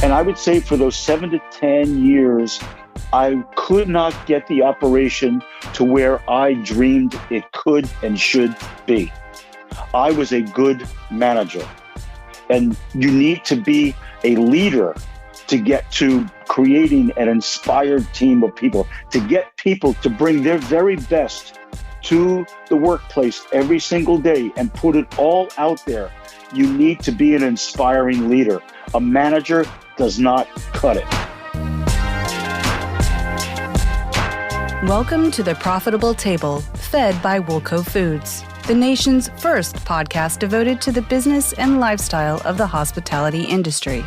And I would say for those 7 to 10 years, I could not get the operation to where I dreamed it could and should be. I was a good manager. And you need to be a leader to get to creating an inspired team of people, to get people to bring their very best to the workplace every single day and put it all out there. You need to be an inspiring leader. A manager does not cut it. Welcome to The Profitable Table, fed by Wilco Foods, the nation's first podcast devoted to the business and lifestyle of the hospitality industry.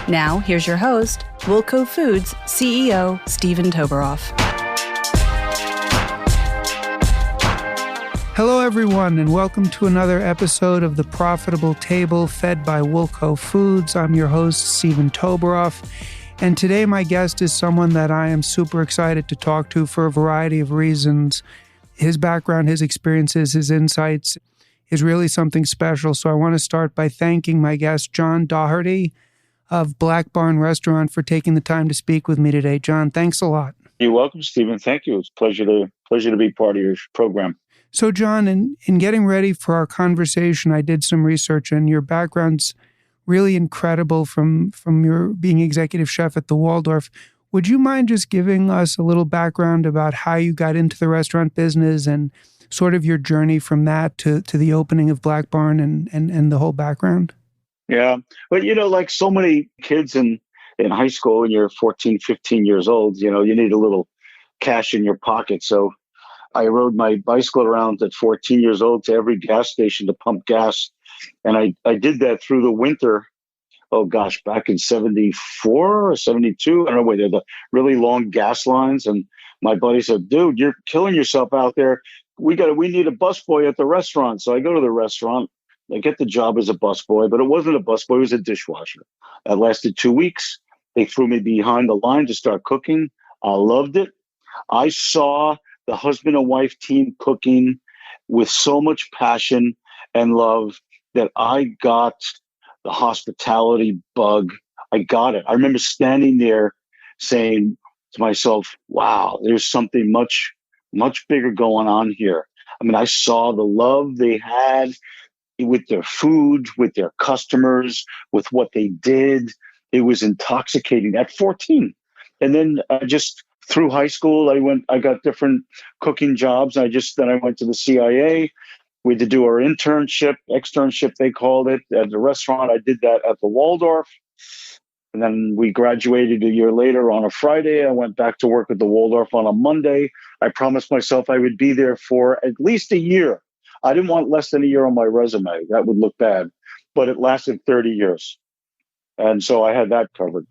Now, here's your host, Wilco Foods CEO, Stephen Toberoff. Hello, everyone, and welcome to another episode of The Profitable Table, fed by Wilco Foods. I'm your host, Stephen Toberoff, and today my guest is someone that I am super excited to talk to for a variety of reasons. His background, his experiences, his insights is really something special, so I want to start by thanking my guest, John Doherty of BLACKBARN Restaurant, for taking the time to speak with me today. John, thanks a lot. You're welcome, Stephen. Thank you. It's a pleasure to be part of your program. So, John, in getting ready for our conversation, I did some research, and your background's really incredible from your being executive chef at the Waldorf. Would you mind just giving us a little background about how you got into the restaurant business and sort of your journey from that to the opening of BLACKBARN and the whole background? Yeah. But, like so many kids in high school, when you're 14, 15 years old, you need a little cash in your pocket. So I rode my bicycle around at 14 years old to every gas station to pump gas. And I did that through the winter. Oh, gosh, back in 74 or 72. I don't know where they're the really long gas lines. And my buddy said, dude, you're killing yourself out there. We need a busboy at the restaurant. So I go to the restaurant. I get the job as a busboy, but it wasn't a busboy. It was a dishwasher. That lasted 2 weeks. They threw me behind the line to start cooking. I loved it. I saw the husband and wife team cooking with so much passion and love that I got the hospitality bug. I got it. I remember standing there saying to myself, wow, there's something much, much bigger going on here. I mean, I saw the love they had with their food, with their customers, with what they did. It was intoxicating at 14. And then through high school, I got different cooking jobs. Then I went to the CIA. We had to do our externship, they called it, at the restaurant. I did that at the Waldorf. And then we graduated a year later on a Friday. I went back to work at the Waldorf on a Monday. I promised myself I would be there for at least a year. I didn't want less than a year on my resume. That would look bad. But it lasted 30 years. And so I had that covered.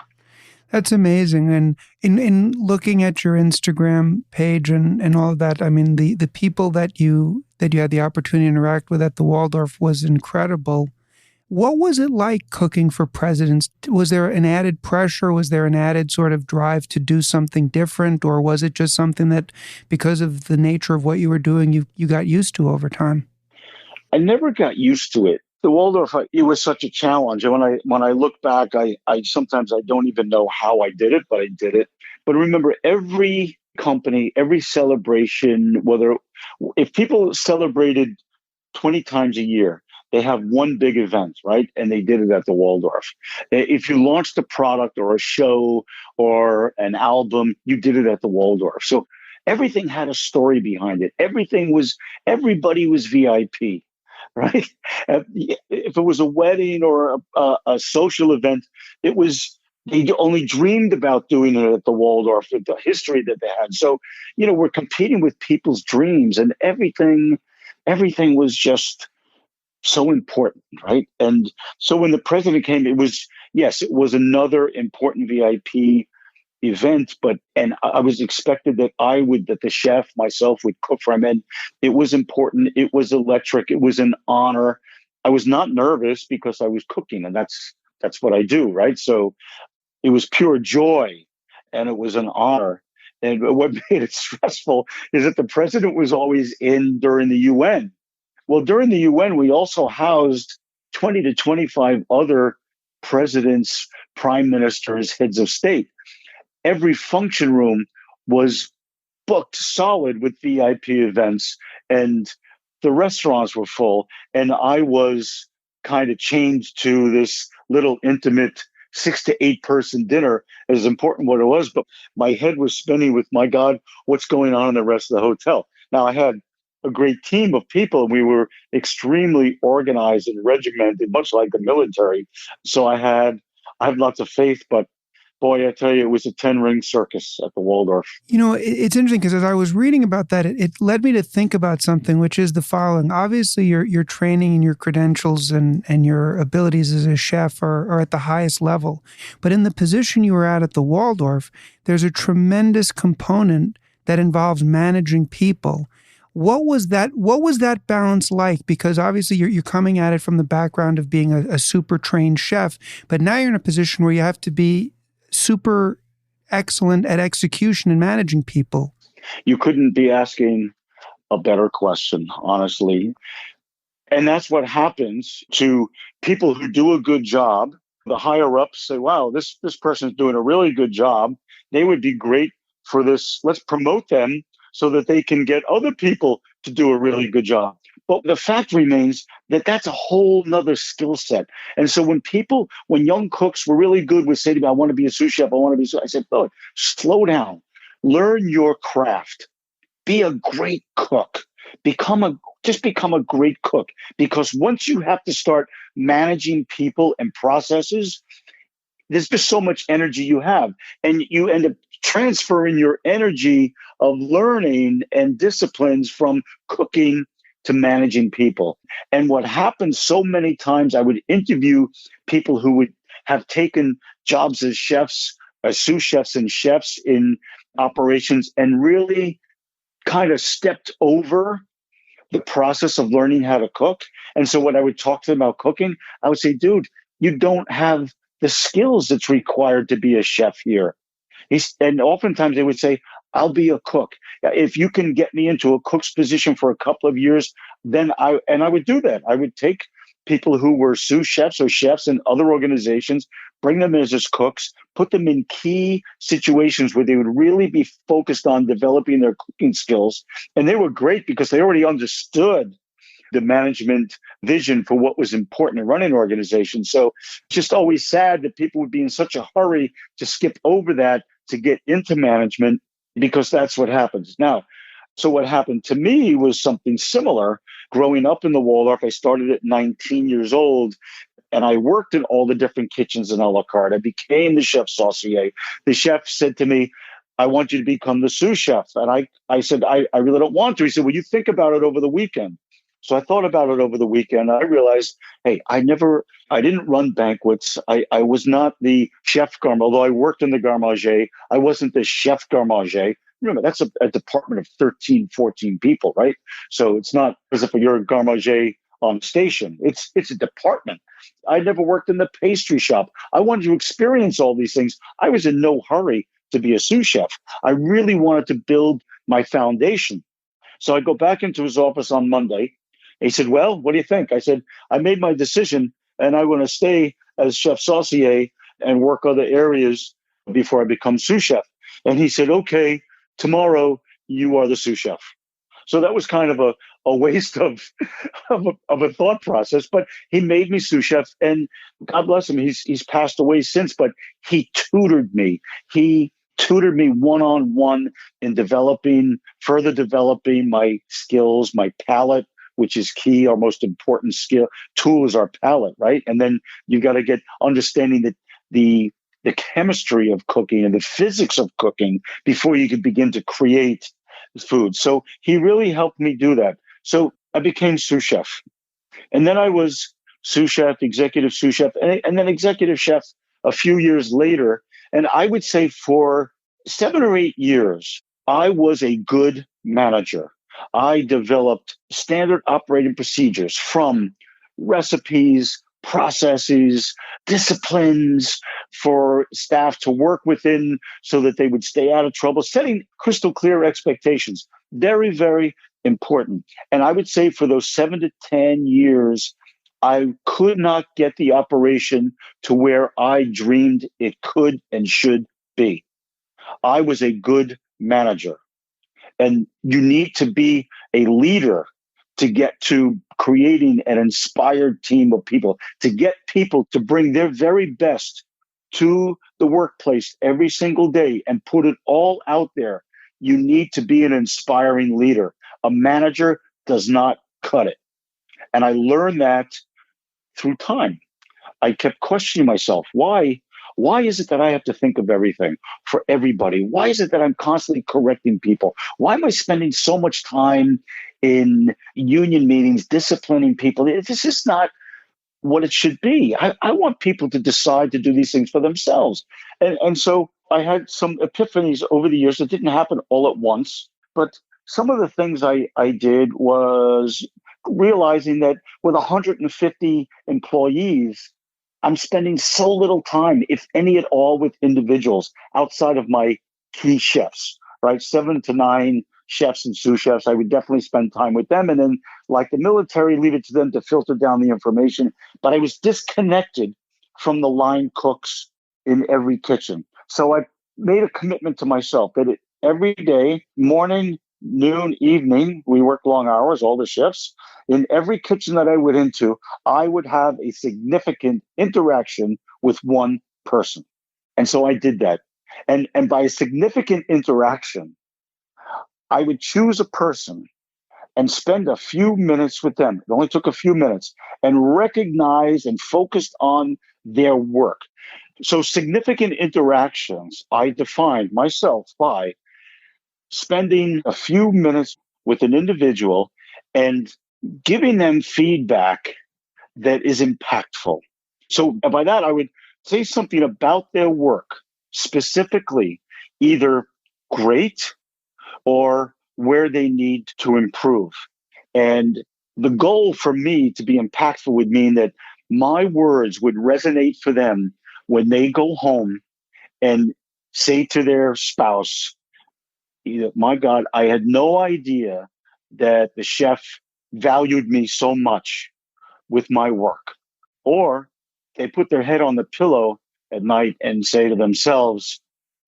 That's amazing. And in looking at your Instagram page and all of that, I mean, the people that you had the opportunity to interact with at the Waldorf was incredible. What was it like cooking for presidents? Was there an added pressure? Was there an added sort of drive to do something different? Or was it just something that, because of the nature of what you were doing, you got used to over time? I never got used to it. The Waldorf, it was such a challenge. And when I look back, I sometimes I don't even know how I did it, but I did it. But remember, every company, every celebration, if people celebrated 20 times a year, they have one big event, right? And they did it at the Waldorf. If you launched a product or a show or an album, you did it at the Waldorf. So everything had a story behind it. Everybody was VIP. Right? If it was a wedding or a social event, they only dreamed about doing it at the Waldorf with the history that they had. So, we're competing with people's dreams, and everything was just so important, right? And so when the president came, it was another important VIP event, and I was expected that the chef myself would cook for him, and it was important. It was electric. It was an honor. I was not nervous because I was cooking, and that's what I do, right? So it was pure joy, and it was an honor. And what made it stressful is that the president was always in during the UN. Well, during the UN, we also housed 20 to 25 other presidents, prime ministers, heads of state. Every function room was booked solid with VIP events, and the restaurants were full. And I was kind of chained to this little intimate 6 to 8 person dinner, as important what it was. But my head was spinning with, my God, what's going on in the rest of the hotel? Now, I had a great team of people, and we were extremely organized and regimented, much like the military. So I had lots of faith, but boy, I tell you, it was a 10-ring circus at the Waldorf. It's interesting because as I was reading about that, it led me to think about something, which is the following. Obviously, your training and your credentials and your abilities as a chef are at the highest level. But in the position you were at the Waldorf, there's a tremendous component that involves managing people. What was that balance like? Because obviously you're coming at it from the background of being a super trained chef, but now you're in a position where you have to be super excellent at execution and managing people. You couldn't be asking a better question, honestly. And that's what happens to people who do a good job. The higher ups say, wow, this person's doing a really good job. They would be great for this. Let's promote them so that they can get other people to do a really good job. But the fact remains that that's a whole nother skill set. And so when young cooks were really good, would say to me, I want to be a sous chef, I said, oh, slow down, learn your craft, be a great cook, become a great cook. Because once you have to start managing people and processes, there's just so much energy you have, and you end up transferring your energy of learning and disciplines from cooking to managing people. And what happens so many times, I would interview people who would have taken jobs as chefs, as sous chefs and chefs in operations, and really kind of stepped over the process of learning how to cook. And so when I would talk to them about cooking, I would say, dude, you don't have the skills that's required to be a chef here. And oftentimes they would say, I'll be a cook. If you can get me into a cook's position for a couple of years, then I would do that. I would take people who were sous chefs or chefs in other organizations, bring them as cooks, put them in key situations where they would really be focused on developing their cooking skills. And they were great because they already understood the management vision for what was important in running organizations. So it's just always sad that people would be in such a hurry to skip over that to get into management, because that's what happens. Now, so what happened to me was something similar. Growing up in the Waldorf, I started at 19 years old, and I worked in all the different kitchens in a la carte. I became the chef saucier. The chef said to me, I want you to become the sous chef. And I said, I really don't want to. He said, well, you think about it over the weekend. So I thought about it over the weekend. I realized, hey, I didn't run banquets. I was not the chef garde, although I worked in the garde manger. I wasn't the chef garde manger. Remember, that's a department of 13, 14 people, right? So it's not as if you're a garde manger on station. It's a department. I never worked in the pastry shop. I wanted to experience all these things. I was in no hurry to be a sous chef. I really wanted to build my foundation. So I go back into his office on Monday. He said, well, what do you think? I said, I made my decision, and I want to stay as chef saucier and work other areas before I become sous chef. And he said, okay, tomorrow you are the sous chef. So that was kind of a waste of a thought process, but he made me sous chef, and God bless him, he's passed away since, but he tutored me. He tutored me one-on-one in further developing my skills, my palate, which is key. Our most important tool is our palate, right? And then you've got to get understanding that the chemistry of cooking and the physics of cooking before you can begin to create food. So he really helped me do that. So I became sous chef. And then I was sous chef, executive sous chef, and then executive chef a few years later. And I would say for 7 or 8 years, I was a good manager. I developed standard operating procedures from recipes, processes, disciplines for staff to work within so that they would stay out of trouble, setting crystal clear expectations. Very, very important. And I would say for those 7 to 10 years, I could not get the operation to where I dreamed it could and should be. I was a good manager. And you need to be a leader to get to creating an inspired team of people, to get people to bring their very best to the workplace every single day and put it all out there. You need to be an inspiring leader. A manager does not cut it. And I learned that through time. I kept questioning myself, why is it that I have to think of everything for everybody? Why is it that I'm constantly correcting people? Why am I spending so much time in union meetings disciplining people? This is not what it should be. I want people to decide to do these things for themselves. And so I had some epiphanies over the years that didn't happen all at once, but some of the things I did was realizing that with 150 employees, I'm spending so little time, if any at all, with individuals outside of my key chefs, right? 7 to 9 chefs and sous chefs. I would definitely spend time with them. And then, like the military, leave it to them to filter down the information. But I was disconnected from the line cooks in every kitchen. So I made a commitment to myself that every day, morning, noon, evening, we work long hours, all the shifts. In every kitchen that I went into, I would have a significant interaction with one person. And so I did that. And by a significant interaction, I would choose a person and spend a few minutes with them. It only took a few minutes, and recognize and focused on their work. So significant interactions, I defined myself by spending a few minutes with an individual and giving them feedback that is impactful. So by that, I would say something about their work, specifically either great or where they need to improve. And the goal for me to be impactful would mean that my words would resonate for them when they go home and say to their spouse, my God, I had no idea that the chef valued me so much with my work. Or they put their head on the pillow at night and say to themselves,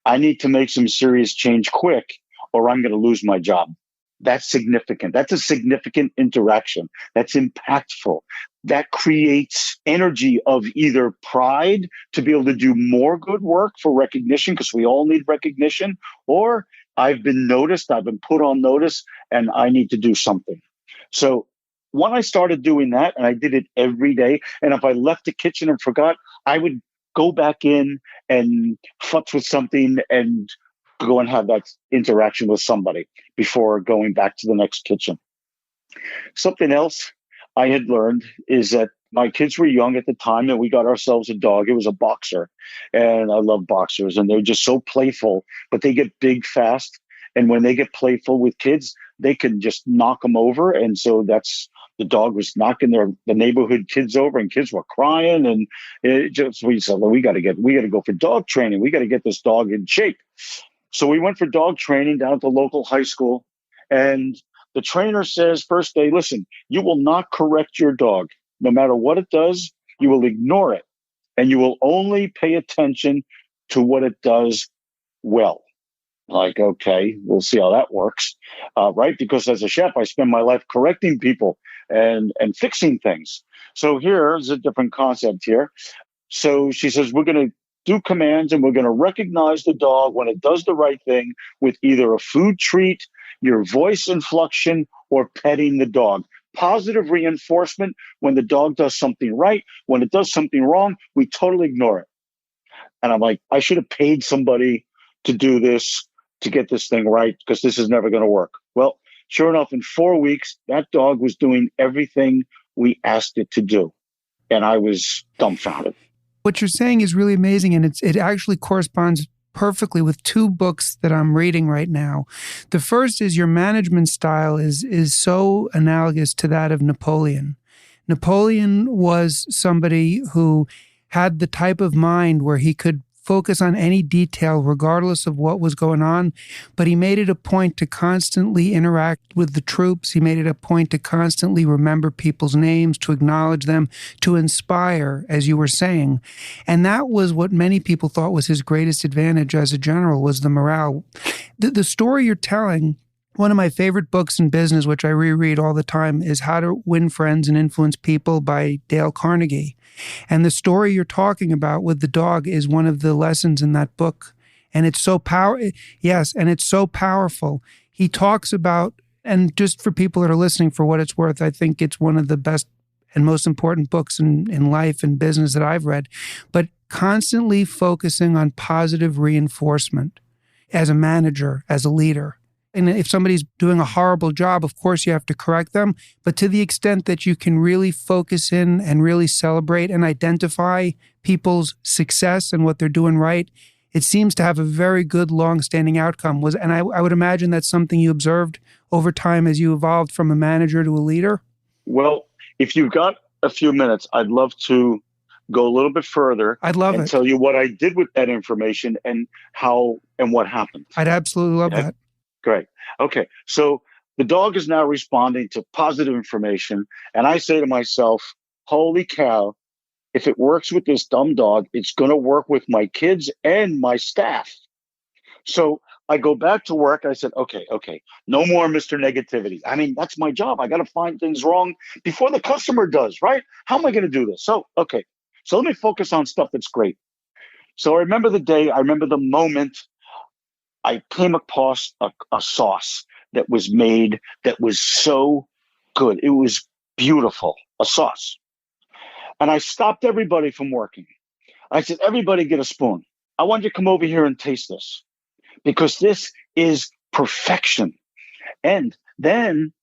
I need to make some serious change quick or I'm going to lose my job. That's significant. That's a significant interaction. That's impactful. That creates energy of either pride to be able to do more good work for recognition, because we all need recognition, or I've been noticed, I've been put on notice, and I need to do something. So when I started doing that, and I did it every day, and if I left the kitchen and forgot, I would go back in and futz with something and go and have that interaction with somebody before going back to the next kitchen. Something else I had learned is that my kids were young at the time and we got ourselves a dog. It was a boxer, and I love boxers, and they're just so playful, but they get big fast. And when they get playful with kids, they can just knock them over. And so the dog was knocking the neighborhood kids over, and kids were crying. And we said, well, we got to go for dog training. We got to get this dog in shape. So we went for dog training down at the local high school, and the trainer says, first day, listen, you will not correct your dog. No matter what it does, you will ignore it, and you will only pay attention to what it does well. Like, okay, we'll see how that works, right? Because as a chef, I spend my life correcting people and fixing things. So here's a different concept here. So she says, we're going to do commands, and we're going to recognize the dog when it does the right thing with either a food treat, your voice inflection, or petting the dog. Positive reinforcement when the dog does something right. When it does something wrong, we totally ignore it. And I'm like, I should have paid somebody to do this, to get this thing right, because this is never going to work. Well, sure enough, in 4 weeks, that dog was doing everything we asked it to do. And I was dumbfounded. What you're saying is really amazing, and it actually corresponds perfectly with two books that I'm reading right now. The first is your management style is so analogous to that of Napoleon. Napoleon was somebody who had the type of mind where he could focus on any detail regardless of what was going on, but he made it a point to constantly interact with the troops. He made it a point to constantly remember people's names, to acknowledge them, to inspire, as you were saying. And that was what many people thought was his greatest advantage as a general, was the morale. The story you're telling, one of my favorite books in business, which I reread all the time, is How to Win Friends and Influence People by Dale Carnegie. And the story you're talking about with the dog is one of the lessons in that book. And it's so it's so powerful. He talks about, and just for people that are listening, for what it's worth, I think it's one of the best and most important books in life and business that I've read, but constantly focusing on positive reinforcement as a manager, as a leader. And if somebody's doing a horrible job, of course you have to correct them. But to the extent that you can really focus in and really celebrate and identify people's success and what they're doing right, it seems to have a very good long-standing outcome. And I would imagine that's something you observed over time as you evolved from a manager to a leader? Well, if you've got a few minutes, I'd love to go a little bit further. I'd love and it. Tell you what I did with that information and how and what happened. I'd absolutely love that. Great. Okay. So the dog is now responding to positive information. And I say to myself, holy cow, if it works with this dumb dog, it's going to work with my kids and my staff. So I go back to work. I said, okay, no more Mr. Negativity. I mean, that's my job. I got to find things wrong before the customer does, right? How am I going to do this? So let me focus on stuff that's great. So I remember the day, I remember the moment I came across a sauce that was made that was so good. It was beautiful, a sauce. And I stopped everybody from working. I said, everybody get a spoon. I want you to come over here and taste this because this is perfection. And then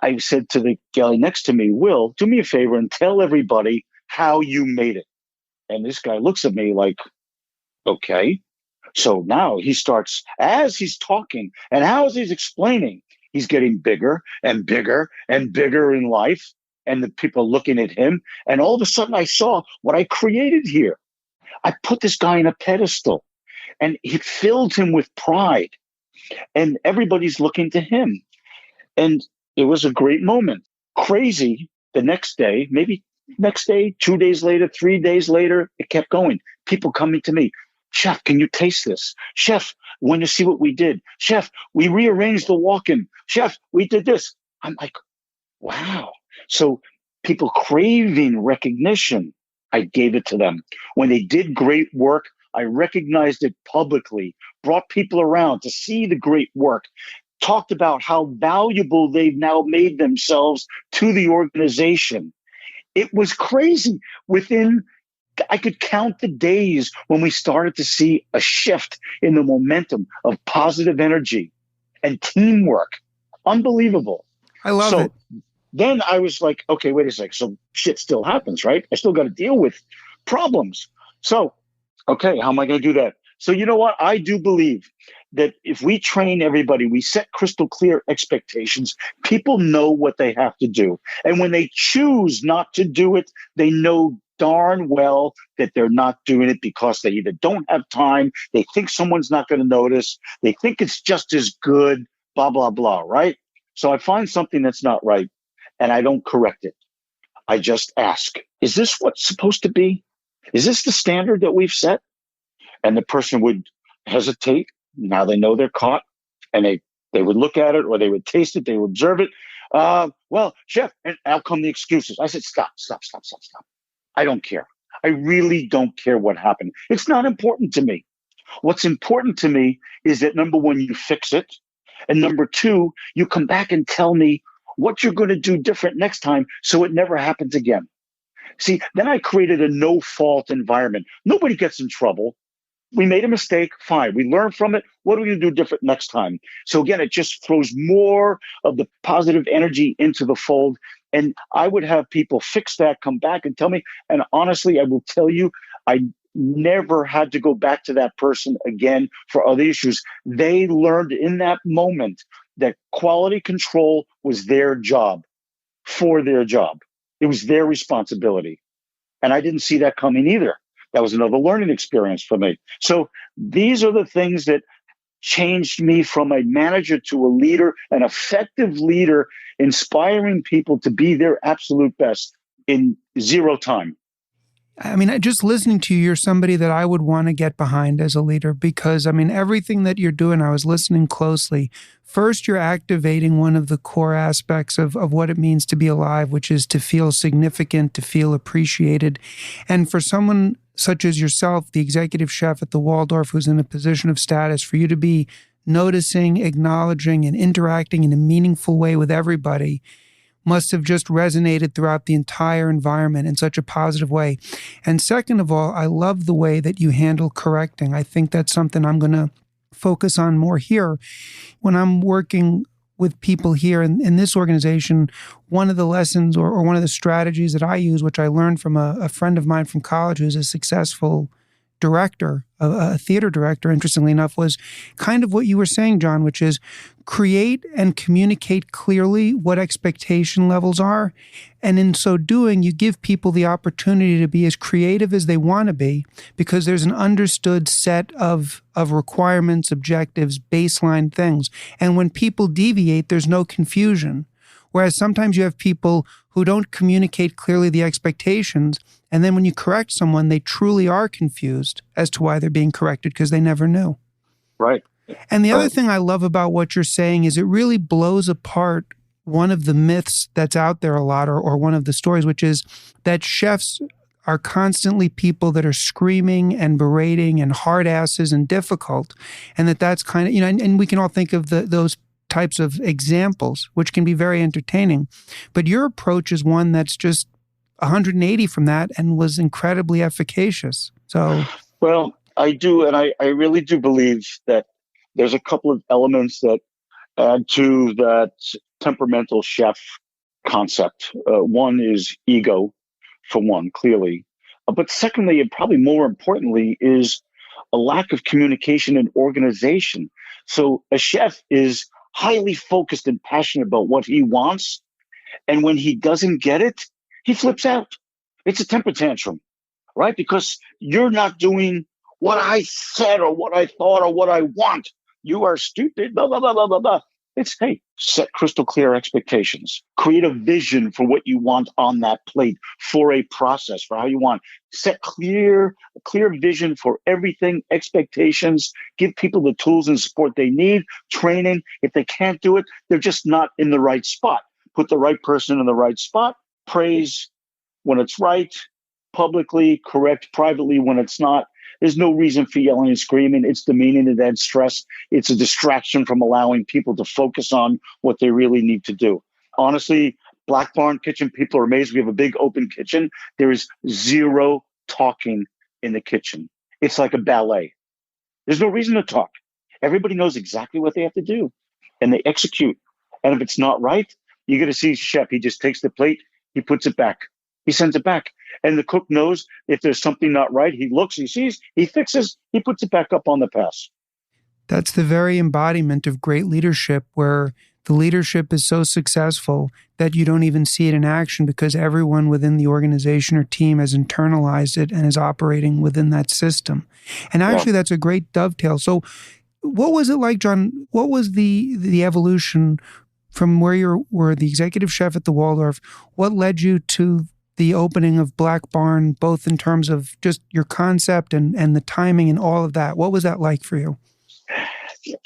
I said to the guy next to me, Will, do me a favor and tell everybody how you made it. And this guy looks at me like, okay. So now he starts, as he's talking and as he's explaining, he's getting bigger and bigger and bigger in life. And the people are looking at him. And all of a sudden I saw what I created here. I put this guy in a pedestal and it filled him with pride. And everybody's looking to him. And it was a great moment. Crazy. The next day, maybe next day, 2 days later, 3 days later, it kept going. People coming to me. Chef, can you taste this? Chef, want to see what we did? Chef, we rearranged the walk-in. Chef, we did this. I'm like, wow. So people craving recognition, I gave it to them. When they did great work, I recognized it publicly, brought people around to see the great work, talked about how valuable they've now made themselves to the organization. It was crazy. I could count the days when we started to see a shift in the momentum of positive energy and teamwork. Unbelievable. I love it. Then I was like, okay, wait a sec. So shit still happens, right? I still got to deal with problems. So, okay, how am I going to do that? So you know what? I do believe that if we train everybody, we set crystal clear expectations, people know what they have to do. And when they choose not to do it, they know darn well that they're not doing it because they either don't have time, they think someone's not going to notice, they think it's just as good, blah, blah, blah, right? So I find something that's not right and I don't correct it. I just ask, is this what's supposed to be? Is this the standard that we've set? And the person would hesitate. Now they know they're caught and they would look at it or they would taste it, they would observe it. Well, chef, and out come the excuses. I said, stop. I don't care. I really don't care what happened. It's not important to me. What's important to me is that number one, you fix it. And number two, you come back and tell me what you're going to do different next time so it never happens again. See, then I created a no-fault environment. Nobody gets in trouble. We made a mistake. Fine. We learn from it. What are we going to do different next time? So again, it just throws more of the positive energy into the fold. And I would have people fix that, come back and tell me. And honestly, I will tell you, I never had to go back to that person again for other issues. They learned in that moment that quality control was their job, for their job. It was their responsibility. And I didn't see that coming either. That was another learning experience for me. So these are the things that changed me from a manager to a leader, an effective leader, inspiring people to be their absolute best in zero time. I mean, just listening to you, you're somebody that I would want to get behind as a leader because, I mean, everything that you're doing, I was listening closely. First, you're activating one of the core aspects of what it means to be alive, which is to feel significant, to feel appreciated. And for someone such as yourself, the executive chef at the Waldorf, who's in a position of status, for you to be noticing, acknowledging, and interacting in a meaningful way with everybody must have just resonated throughout the entire environment in such a positive way. And second of all, I love the way that you handle correcting. I think that's something I'm going to focus on more here. When I'm working with people here in this organization, one of the lessons or one of the strategies that I use, which I learned from a friend of mine from college who's a successful director, a theater director, interestingly enough, was kind of what you were saying, John, which is create and communicate clearly what expectation levels are. And in so doing, you give people the opportunity to be as creative as they want to be because there's an understood set of requirements, objectives, baseline things. And when people deviate, there's no confusion. Whereas sometimes you have people who don't communicate clearly the expectations, and then when you correct someone, they truly are confused as to why they're being corrected because they never knew. Right. And the other thing I love about what you're saying is it really blows apart one of the myths that's out there a lot, or one of the stories, which is that chefs are constantly people that are screaming and berating and hard asses and difficult, and that's kind of, and we can all think of those types of examples, which can be very entertaining. But your approach is one that's just 180 from that and was incredibly efficacious. So, well, I do. And I really do believe that there's a couple of elements that add to that temperamental chef concept. One is ego, for one, clearly. But secondly, and probably more importantly, is a lack of communication and organization. So a chef is highly focused and passionate about what he wants. And when he doesn't get it, he flips out. It's a temper tantrum, right? Because you're not doing what I said or what I thought or what I want. You are stupid, blah, blah, blah, blah, blah, blah. It's, hey, set crystal clear expectations. Create a vision for what you want on that plate, for a process, for how you want. Set clear vision for everything, expectations. Give people the tools and support they need, training. If they can't do it, they're just not in the right spot. Put the right person in the right spot. Praise when it's right, publicly, correct privately when it's not. There's no reason for yelling and screaming. It's demeaning and adds stress. It's a distraction from allowing people to focus on what they really need to do. Honestly, BLACKBARN kitchen, people are amazed. We have a big open kitchen. There is zero talking in the kitchen. It's like a ballet. There's no reason to talk. Everybody knows exactly what they have to do, and they execute. And if it's not right, you're going to see chef. He just takes the plate, he puts it back. He sends it back. And the cook knows if there's something not right, he looks, he sees, he fixes, he puts it back up on the pass. That's the very embodiment of great leadership, where the leadership is so successful that you don't even see it in action because everyone within the organization or team has internalized it and is operating within that system. And actually, that's a great dovetail. So what was it like, John? What was the evolution from where you were the executive chef at the Waldorf? What led you to the opening of BLACKBARN, both in terms of just your concept and the timing and all of that? What was that like for you?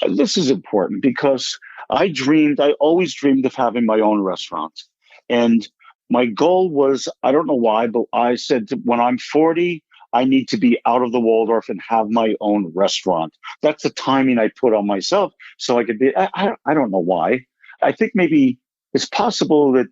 This is important because I always dreamed of having my own restaurant. And my goal was, I don't know why, but I said when I'm 40, I need to be out of the Waldorf and have my own restaurant. That's the timing I put on myself so I could be, I don't know why. I think maybe it's possible that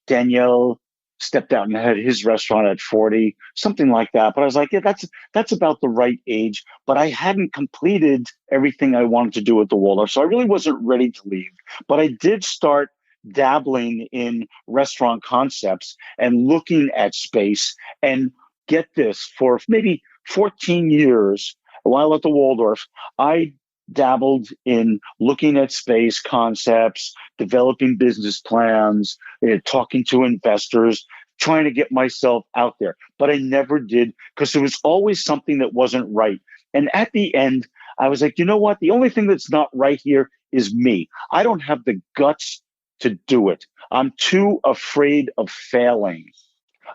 Danielle stepped out and had his restaurant at 40, something like that. But I was like, yeah, that's about the right age. But I hadn't completed everything I wanted to do at the Waldorf. So I really wasn't ready to leave. But I did start dabbling in restaurant concepts and looking at space. And get this, for maybe 14 years, while at the Waldorf, I dabbled in looking at space concepts, developing business plans, talking to investors, trying to get myself out there, but I never did because there was always something that wasn't right. And at the end, I was like, you know what? The only thing that's not right here is me. I don't have the guts to do it. I'm too afraid of failing.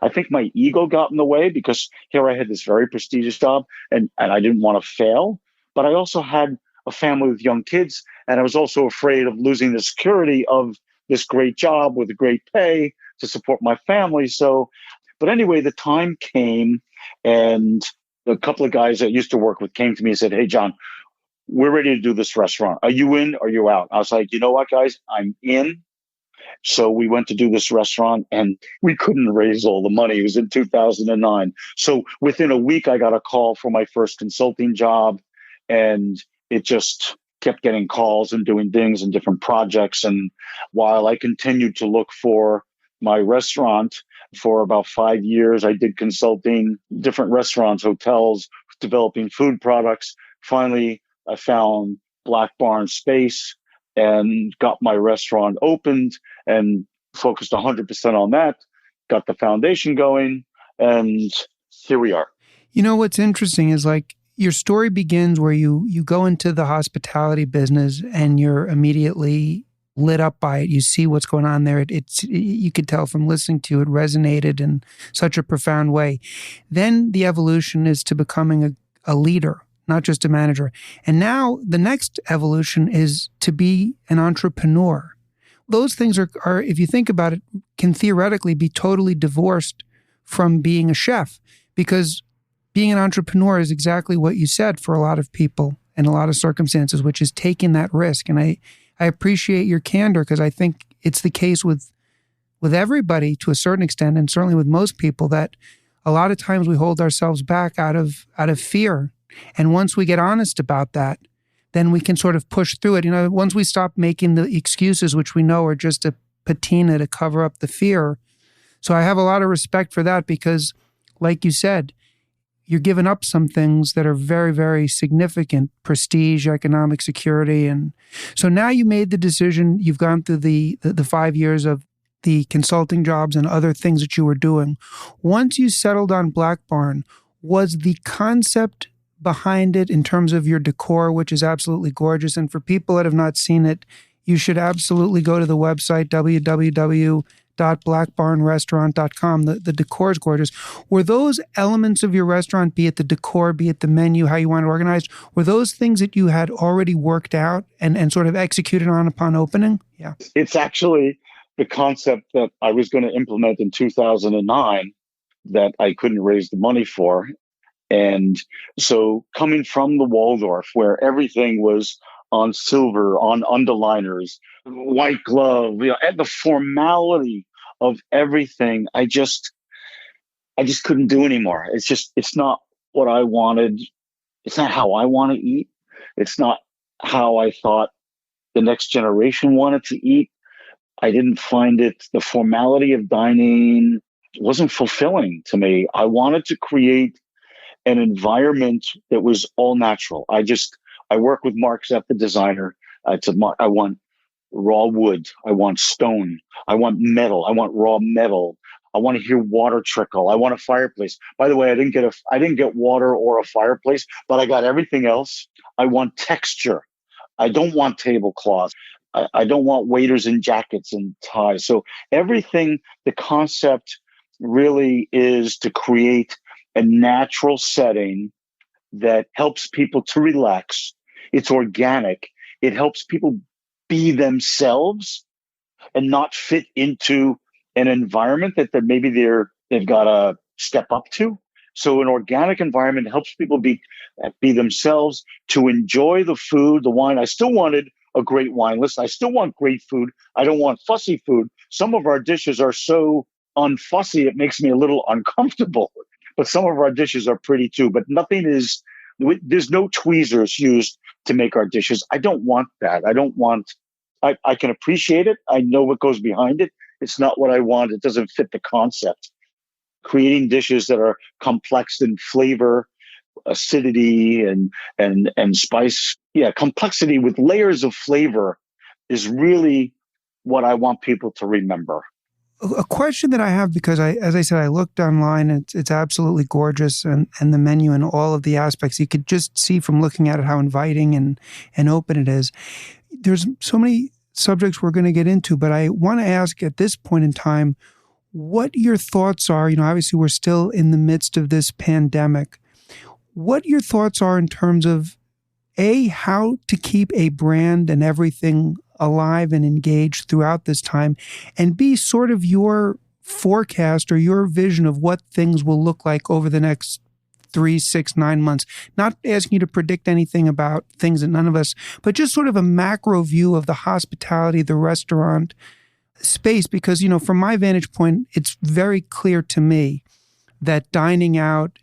I think my ego got in the way because here I had this very prestigious job and I didn't want to fail. But I also had a family with young kids, and I was also afraid of losing the security of this great job with a great pay to support my family. So, but anyway, the time came, and a couple of guys that I used to work with came to me and said, "Hey, John, we're ready to do this restaurant. Are you in or are you out?" I was like, you know what, guys, I'm in. So we went to do this restaurant and we couldn't raise all the money. It was in 2009. So within a week, I got a call for my first consulting job, and it just kept getting calls and doing things and different projects. And while I continued to look for my restaurant for about 5 years, I did consulting, different restaurants, hotels, developing food products. Finally, I found BLACKBARN space and got my restaurant opened and focused 100% on that, got the foundation going, and here we are. You know, what's interesting is like your story begins where you go into the hospitality business and you're immediately lit up by it. You see what's going on there. You could tell from listening to you, it resonated in such a profound way. Then the evolution is to becoming a leader, not just a manager. And now the next evolution is to be an entrepreneur. Those things are, if you think about it, can theoretically be totally divorced from being a chef, because being an entrepreneur is exactly what you said for a lot of people in a lot of circumstances, which is taking that risk. And I appreciate your candor, because I think it's the case with everybody to a certain extent, and certainly with most people, that a lot of times we hold ourselves back out of fear. And once we get honest about that, then we can sort of push through it. You know, once we stop making the excuses, which we know are just a patina to cover up the fear. So I have a lot of respect for that, because like you said, you're giving up some things that are very, very significant: prestige, economic security. And so now you made the decision, you've gone through the 5 years of the consulting jobs and other things that you were doing. Once you settled on BLACKBARN, was the concept behind it in terms of your decor, which is absolutely gorgeous? And for people that have not seen it, you should absolutely go to the website, www.blackbarnrestaurant.com. The decor is gorgeous. Were those elements of your restaurant, be it the decor, be it the menu, how you want it organized, were those things that you had already worked out and sort of executed on upon opening? Yeah. It's actually the concept that I was going to implement in 2009 that I couldn't raise the money for. And so coming from the Waldorf, where everything was on silver, on underliners, white glove, and the formality of everything, I just couldn't do anymore. It's not what I wanted. It's not how I want to eat. It's not how I thought the next generation wanted to eat. I didn't find the formality of dining wasn't fulfilling to me. I wanted to create an environment that was all natural. I work with Mark Zepp, the designer. I want raw wood. I want stone. I want metal. I want raw metal. I want to hear water trickle. I want a fireplace. By the way, I didn't get water or a fireplace, but I got everything else. I want texture. I don't want tablecloths. I don't want waiters in jackets and ties. So everything, the concept really is to create a natural setting that helps people to relax. It's organic. It helps people be themselves and not fit into an environment that maybe they've got to step up to. So an organic environment helps people be themselves, to enjoy the food, the wine. I still wanted a great wine list. I still want great food. I don't want fussy food. Some of our dishes are so unfussy, it makes me a little uncomfortable. But some of our dishes are pretty too. But there's no tweezers used to make our dishes. I don't want that. I can appreciate it. I know what goes behind it. It's not what I want. It doesn't fit the concept. Creating dishes that are complex in flavor, acidity, and spice. Yeah, complexity with layers of flavor is really what I want people to remember. A question that I have, because as I said, I looked online, it's absolutely gorgeous, and the menu and all of the aspects, you could just see from looking at it how inviting and open it is. There's so many subjects we're going to get into, but I want to ask at this point in time, what your thoughts are. Obviously we're still in the midst of this pandemic. What your thoughts are in terms of how to keep a brand and everything alive and engaged throughout this time, and B, sort of your forecast or your vision of what things will look like over the next 3, 6, 9 months. Not asking you to predict anything about things that none of us, but just sort of a macro view of the hospitality, the restaurant space. Because, from my vantage point, it's very clear to me that dining out,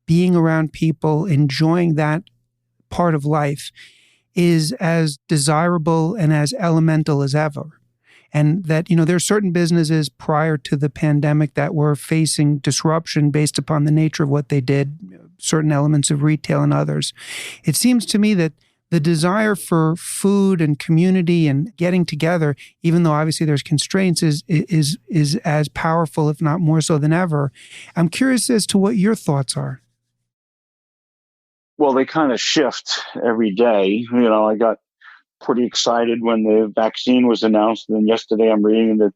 being around people, enjoying that part of life is as desirable and as elemental as ever. And that, there are certain businesses prior to the pandemic that were facing disruption based upon the nature of what they did, certain elements of retail and others. It seems to me that the desire for food and community and getting together, even though obviously there's constraints, is as powerful, if not more so than ever. I'm curious as to what your thoughts are. Well, they kind of shift every day. I got pretty excited when the vaccine was announced. And then yesterday I'm reading that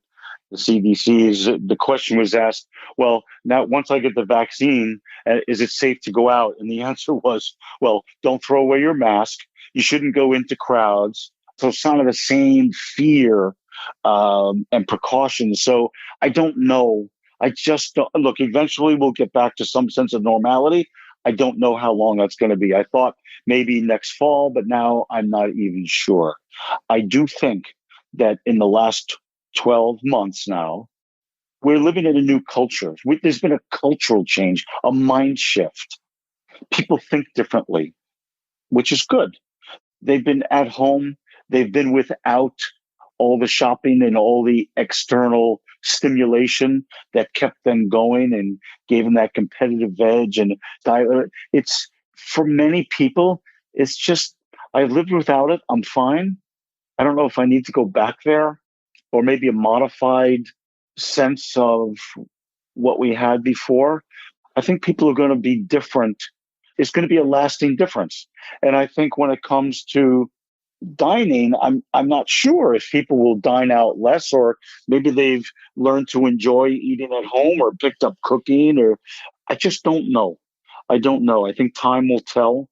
the the question was asked, well, now once I get the vaccine, is it safe to go out? And the answer was, well, don't throw away your mask. You shouldn't go into crowds. So it's kind of the same fear and precautions. So I don't know. I just don't. Look, eventually we'll get back to some sense of normality. I don't know how long that's going to be. I thought maybe next fall, but now I'm not even sure. I do think that in the last 12 months now, we're living in a new culture. There's been a cultural change, a mind shift. People think differently, which is good. They've been at home. They've been without all the shopping and all the external stimulation that kept them going and gave them that competitive edge. And it's, for many people, it's just, I've lived without it. I'm fine. I don't know if I need to go back there, or maybe a modified sense of what we had before. I think people are going to be different. It's going to be a lasting difference. And I think when it comes to dining, I'm not sure if people will dine out less, or maybe they've learned to enjoy eating at home or picked up cooking, or I just don't know. I don't know. I think time will tell.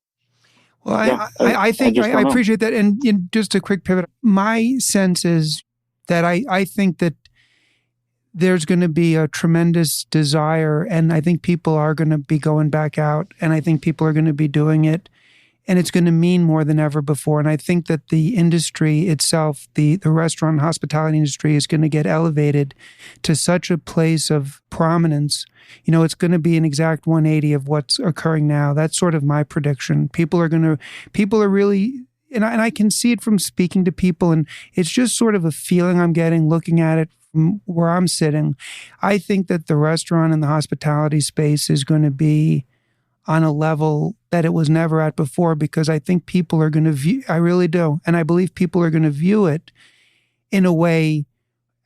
Well, yeah, I think I appreciate that. And just a quick pivot. My sense is that I think that there's going to be a tremendous desire, and I think people are going to be going back out, and I think people are going to be doing it. And it's going to mean more than ever before. And I think that the industry itself, the restaurant and hospitality industry, is going to get elevated to such a place of prominence. It's going to be an exact 180 of what's occurring now. That's sort of my prediction. People are really, and I can see it from speaking to people, and it's just sort of a feeling I'm getting looking at it from where I'm sitting. I think that the restaurant and the hospitality space is going to be on a level that it was never at before, because I think people are going to view, I really do, and I believe people are going to view it in a way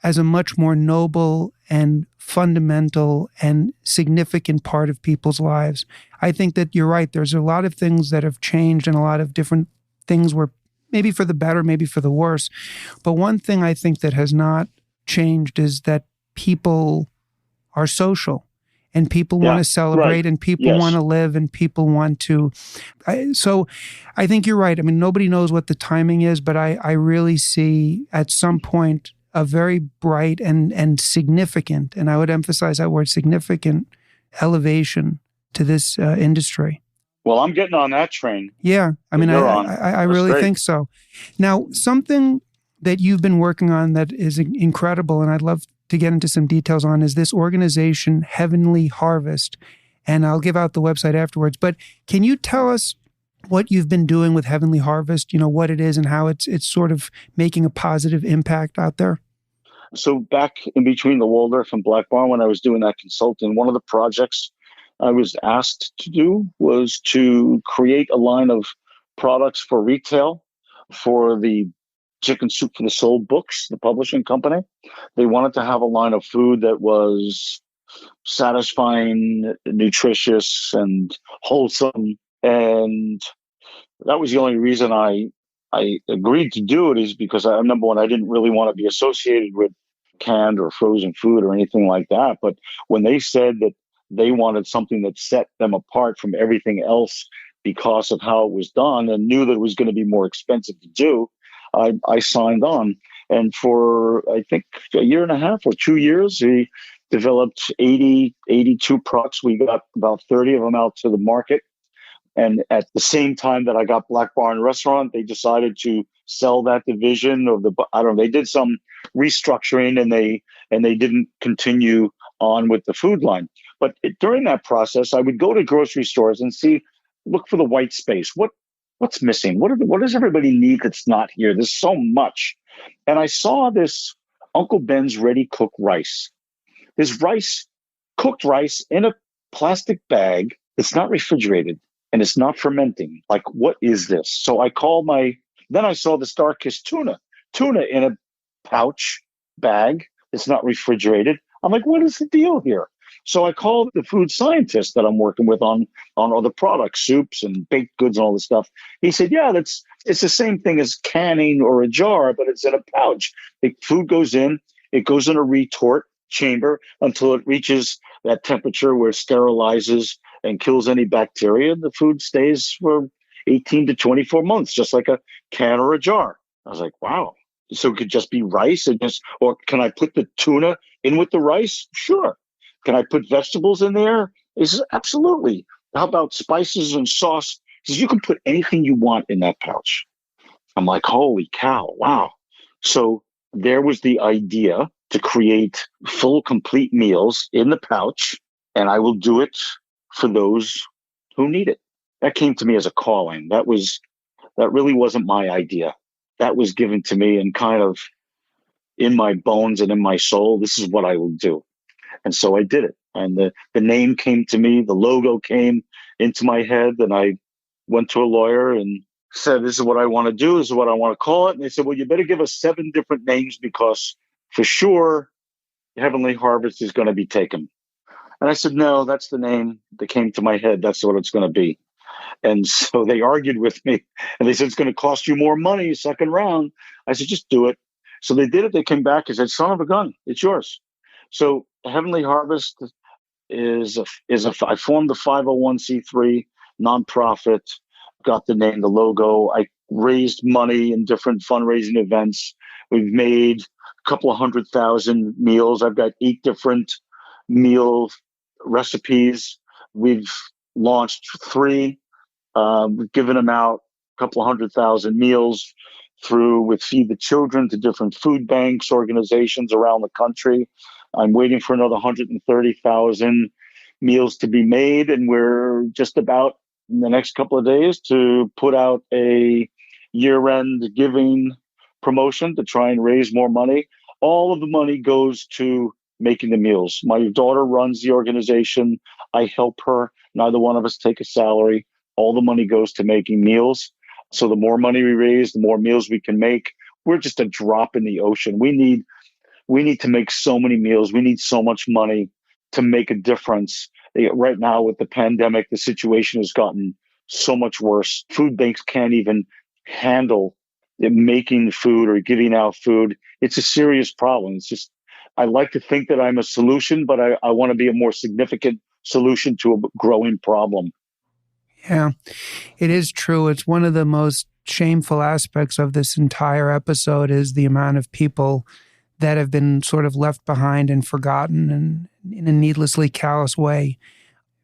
as a much more noble and fundamental and significant part of people's lives. I think that you're right. There's a lot of things that have changed, and a lot of different things were maybe for the better, maybe for the worse. But one thing I think that has not changed is that people are social. And people want to celebrate, right, and people want to live, and people want to. So I think you're right. I mean, nobody knows what the timing is, but I really see at some point a very bright and significant, and I would emphasize that word, significant, elevation to this industry. Well, I'm getting on that train. Yeah. I mean, I really think so. Now, something that you've been working on that is incredible, and I'd love to get into some details on, is this organization, Heavenly Harvest. And I'll give out the website afterwards. But can you tell us what you've been doing with Heavenly Harvest, what it is and how it's sort of making a positive impact out there? So back in between the Waldorf and BLACKBARN, when I was doing that consulting, one of the projects I was asked to do was to create a line of products for retail for the Chicken Soup for the Soul books, the publishing company. They wanted to have a line of food that was satisfying, nutritious, and wholesome. And that was the only reason I agreed to do it, is because number one, I didn't really want to be associated with canned or frozen food or anything like that. But when they said that they wanted something that set them apart from everything else because of how it was done, and knew that it was going to be more expensive to do, I signed on. And for, I think, a year and a half or 2 years, we developed 82 products. We got about 30 of them out to the market. And at the same time that I got BLACKBARN Restaurant, they decided to sell that division of the, I don't know, they did some restructuring, and they didn't continue on with the food line. But during that process, I would go to grocery stores and look for the white space. What's missing? What does everybody need that's not here? There's so much. And I saw this Uncle Ben's ready cooked rice. This cooked rice in a plastic bag that's not refrigerated and it's not fermenting. Like, what is this? So then I saw the Star-Kissed tuna in a pouch bag. It's not refrigerated. I'm like, what is the deal here? So I called the food scientist that I'm working with on other products, soups and baked goods and all this stuff. He said, yeah, it's the same thing as canning or a jar, but it's in a pouch. The food goes in, it goes in a retort chamber until it reaches that temperature where it sterilizes and kills any bacteria. The food stays for 18 to 24 months, just like a can or a jar. I was like, wow. So it could just be rice or can I put the tuna in with the rice? Sure. Can I put vegetables in there? He says, absolutely. How about spices and sauce? He says, you can put anything you want in that pouch. I'm like, holy cow, wow. So there was the idea to create full, complete meals in the pouch, and I will do it for those who need it. That came to me as a calling. That really wasn't my idea. That was given to me and kind of in my bones and in my soul. This is what I will do. And so I did it. And the name came to me, the logo came into my head, and I went to a lawyer and said, this is what I want to do. This is what I want to call it. And they said, well, you better give us 7 different names because for sure Heavenly Harvest is going to be taken. And I said, no, that's the name that came to my head. That's what it's going to be. And so they argued with me and they said, it's going to cost you more money, second round. I said, just do it. So they did it. They came back and said, son of a gun, it's yours. So Heavenly Harvest I formed the 501c3 nonprofit, got the name, the logo. I raised money in different fundraising events. We've made a couple of 100,000 meals. I've got 8 different meal recipes. We've launched 3. We've given them out a couple of 100,000 meals with Feed the Children to different food banks, organizations around the country. I'm waiting for another 130,000 meals to be made, and we're just about in the next couple of days to put out a year-end giving promotion to try and raise more money. All of the money goes to making the meals. My daughter runs the organization. I help her. Neither one of us take a salary. All the money goes to making meals. So the more money we raise, the more meals we can make. We're just a drop in the ocean. We need to make so many meals. We need so much money to make a difference. Right now with the pandemic, the situation has gotten so much worse. Food banks can't even handle making food or giving out food. It's a serious problem. It's just, I like to think that I'm a solution, but I want to be a more significant solution to a growing problem. Yeah, it is true. It's one of the most shameful aspects of this entire episode is the amount of people that have been sort of left behind and forgotten and in a needlessly callous way.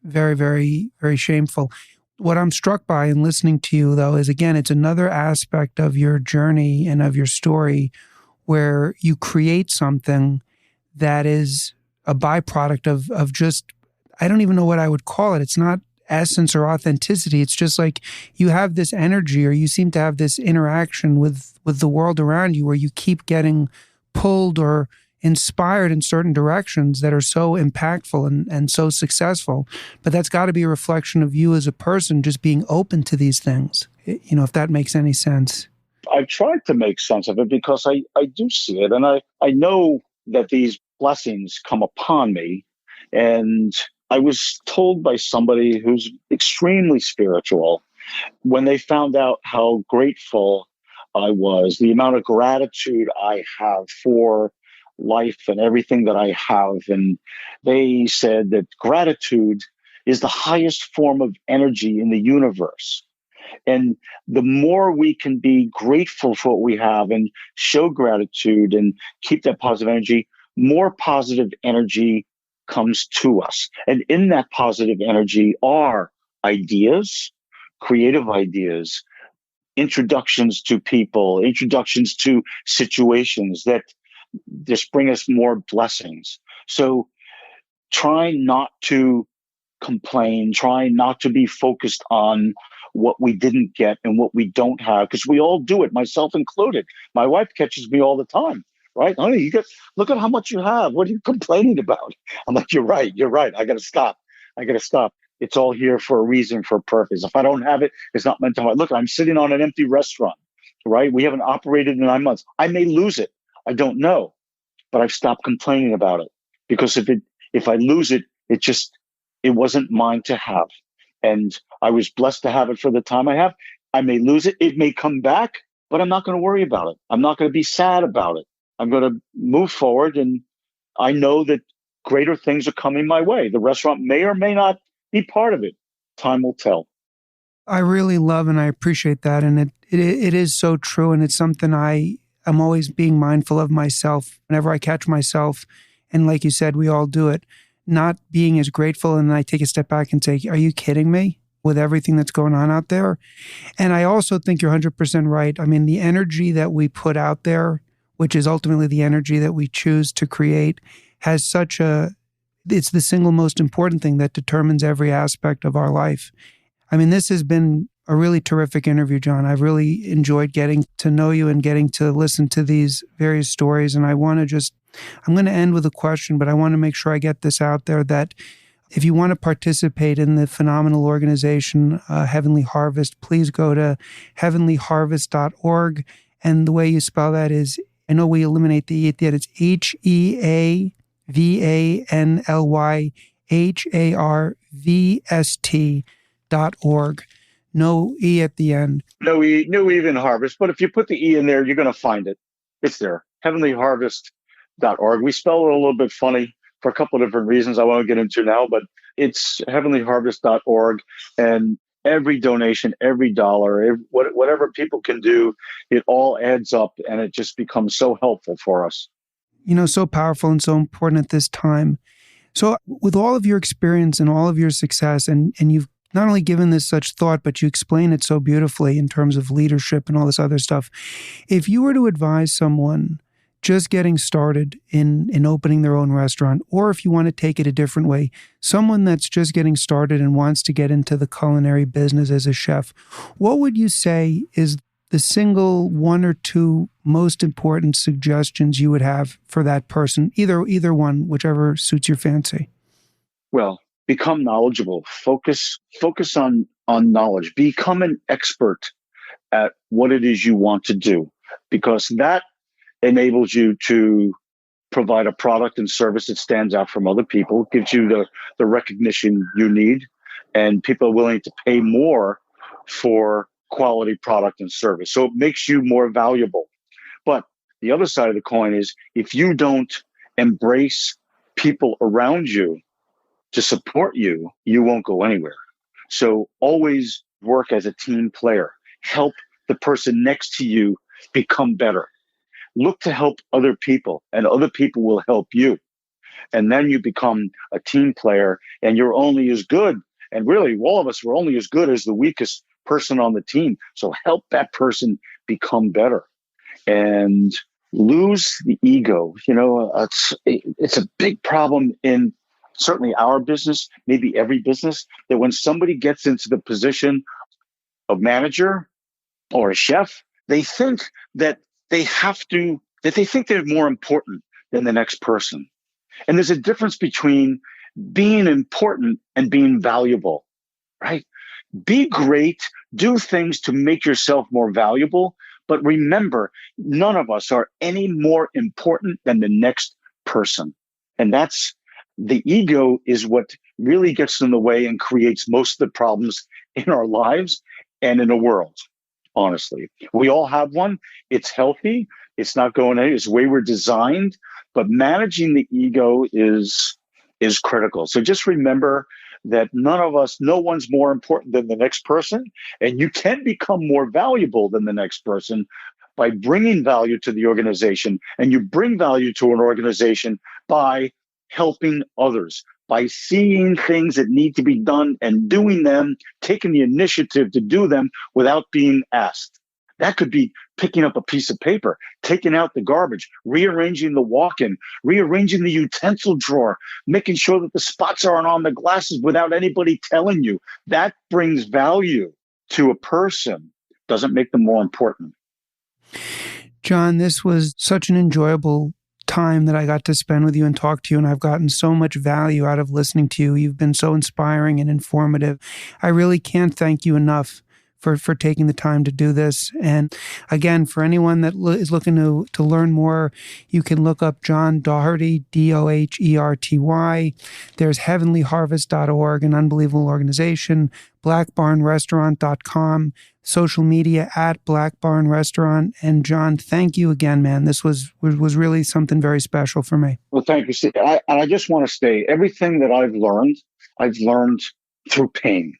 Very, very, very shameful. What I'm struck by in listening to you, though, is, again, it's another aspect of your journey and of your story where you create something that is a byproduct of just, I don't even know what I would call it. It's not essence or authenticity. It's just like you have this energy, or you seem to have this interaction with the world around you where you keep getting pulled or inspired in certain directions that are so impactful and so successful. But that's got to be a reflection of you as a person just being open to these things, if that makes any sense. I've tried to make sense of it because I do see it. And I know that these blessings come upon me. And I was told by somebody who's extremely spiritual when they found out how grateful I was, the amount of gratitude I have for life and everything that I have. And they said that gratitude is the highest form of energy in the universe. And the more we can be grateful for what we have and show gratitude and keep that positive energy, more positive energy comes to us. And in that positive energy are ideas, creative ideas, introductions to people, introductions to situations that just bring us more blessings. So try not to complain, try not to be focused on what we didn't get and what we don't have, because we all do it, myself included. My wife catches me all the time, right? Honey, look at how much you have. What are you complaining about? I'm like, you're right. I got to stop. It's all here for a reason, for a purpose. If I don't have it, it's not meant to have it. Look, I'm sitting on an empty restaurant, right? We haven't operated in 9 months. I may lose it. I don't know, but I've stopped complaining about it, because if I lose it, it wasn't mine to have. And I was blessed to have it for the time I have. I may lose it. It may come back, but I'm not going to worry about it. I'm not going to be sad about it. I'm going to move forward. And I know that greater things are coming my way. The restaurant may or may not be part of it. Time will tell. I really love and I appreciate that. And it is so true. And it's something I'm always being mindful of myself whenever I catch myself. And like you said, we all do it. Not being as grateful, and then I take a step back and say, are you kidding me with everything that's going on out there? And I also think you're 100% right. I mean, the energy that we put out there, which is ultimately the energy that we choose to create, has it's the single most important thing that determines every aspect of our life. I mean, this has been a really terrific interview, John. I've really enjoyed getting to know you and getting to listen to these various stories. And I'm going to end with a question, but I want to make sure I get this out there that if you want to participate in the phenomenal organization, Heavenly Harvest, please go to heavenlyharvest.org. And the way you spell that is, I know we eliminate the E at the end, it's HeavenlyHarvest.org. No E at the end. No even harvest. But if you put the E in there, you're going to find it. It's there. Heavenlyharvest.org. We spell it a little bit funny for a couple of different reasons I won't get into now, but it's heavenlyharvest.org. And every donation, every dollar, whatever people can do, it all adds up and it just becomes so helpful for us. So powerful and so important at this time. So with all of your experience and all of your success, and you've not only given this such thought, but you explain it so beautifully in terms of leadership and all this other stuff. If you were to advise someone just getting started in opening their own restaurant, or if you want to take it a different way, someone that's just getting started and wants to get into the culinary business as a chef, what would you say is the single one or two most important suggestions you would have for that person? Either one, whichever suits your fancy. Well, become knowledgeable. Focus on knowledge. Become an expert at what it is you want to do, because that enables you to provide a product and service that stands out from other people, gives you the recognition you need, and people are willing to pay more for quality product and service. So it makes you more valuable. But the other side of the coin is, if you don't embrace people around you to support you, you won't go anywhere. So always work as a team player. Help the person next to you become better. Look to help other people, and other people will help you. And then you become a team player, and you're only as good. And really, all of us were only as good as the weakest person on the team. So help that person become better and lose the ego. It's a big problem in certainly our business, maybe every business, that when somebody gets into the position of manager or a chef, they think that they think they're more important than the next person. And there's a difference between being important and being valuable, right? Be great, do things to make yourself more valuable, But remember, none of us are any more important than the next person. And that's the ego is what really gets in the way and creates most of the problems in our lives and in the world. Honestly, we all have one. It's healthy. It's not going any. It's the way we're designed. But managing the ego is critical. So just remember that no one's more important than the next person, and you can become more valuable than the next person by bringing value to the organization. And you bring value to an organization by helping others, by seeing things that need to be done and doing them, taking the initiative to do them without being asked. That could be picking up a piece of paper, taking out the garbage, rearranging the walk-in, rearranging the utensil drawer, making sure that the spots aren't on the glasses without anybody telling you. That brings value to a person, doesn't make them more important. John, this was such an enjoyable time that I got to spend with you and talk to you, and I've gotten so much value out of listening to you. You've been so inspiring and informative. I really can't thank you enough for taking the time to do this. And again, for anyone that is looking to learn more, you can look up John Doherty, Doherty. There's heavenlyharvest.org, an unbelievable organization, blackbarnrestaurant.com, social media at Blackbarn Restaurant. And John, thank you again, man. This was really something very special for me. Well, thank you, Steve. And I just want to say, everything that I've learned through pain.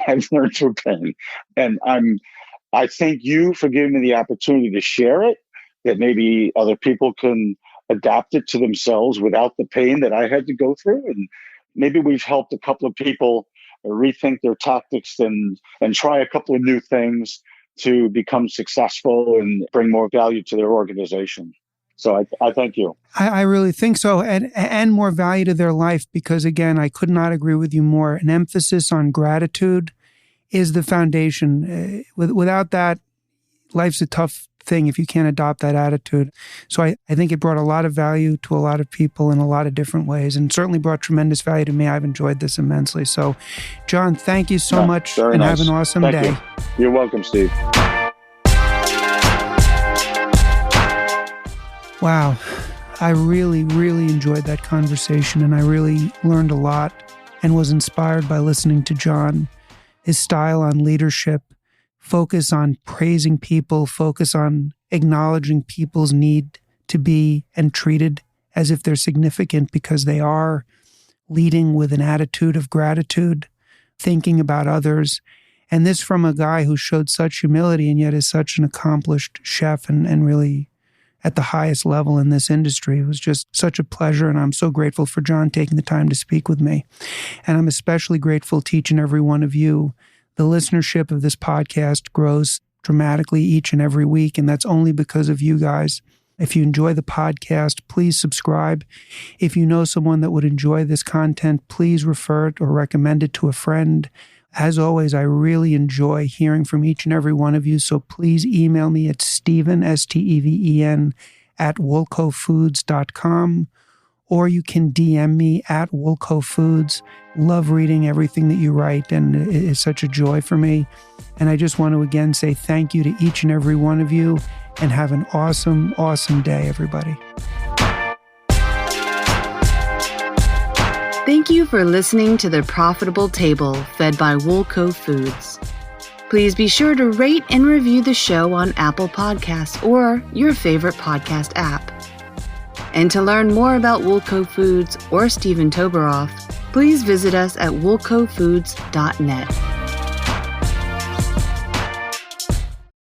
I've learned through pain. And I thank you for giving me the opportunity to share it, that maybe other people can adapt it to themselves without the pain that I had to go through. And maybe we've helped a couple of people rethink their tactics and try a couple of new things to become successful and bring more value to their organization. So I thank you. I really think so, and more value to their life, because again, I could not agree with you more. An emphasis on gratitude is the foundation. Without that, life's a tough thing if you can't adopt that attitude. So I think it brought a lot of value to a lot of people in a lot of different ways, and certainly brought tremendous value to me. I've enjoyed this immensely. So, John, thank you so much, and nice. Have an awesome Thank day. You. You're welcome, Steve. Wow. I really, really enjoyed that conversation, and I really learned a lot and was inspired by listening to John. His style on leadership, focus on praising people, focus on acknowledging people's need to be and treated as if they're significant because they are, leading with an attitude of gratitude, thinking about others. And this from a guy who showed such humility and yet is such an accomplished chef and really at the highest level in this industry. It was just such a pleasure, and I'm so grateful for John taking the time to speak with me. And I'm especially grateful to each and every one of you. The listenership of this podcast grows dramatically each and every week, and that's only because of you guys. If you enjoy the podcast, please subscribe. If you know someone that would enjoy this content, please refer it or recommend it to a friend. As always, I really enjoy hearing from each and every one of you, so please email me at Steven, Steven, @woolcofoods.com, or you can DM me at woolcofoods. Love reading everything that you write, and it's such a joy for me. And I just want to again say thank you to each and every one of you, and have an awesome, awesome day, everybody. Thank you for listening to The Profitable Table, fed by Woolco Foods. Please be sure to rate and review the show on Apple Podcasts or your favorite podcast app. And to learn more about Woolco Foods or Stephen Toberoff, please visit us at woolcofoods.net.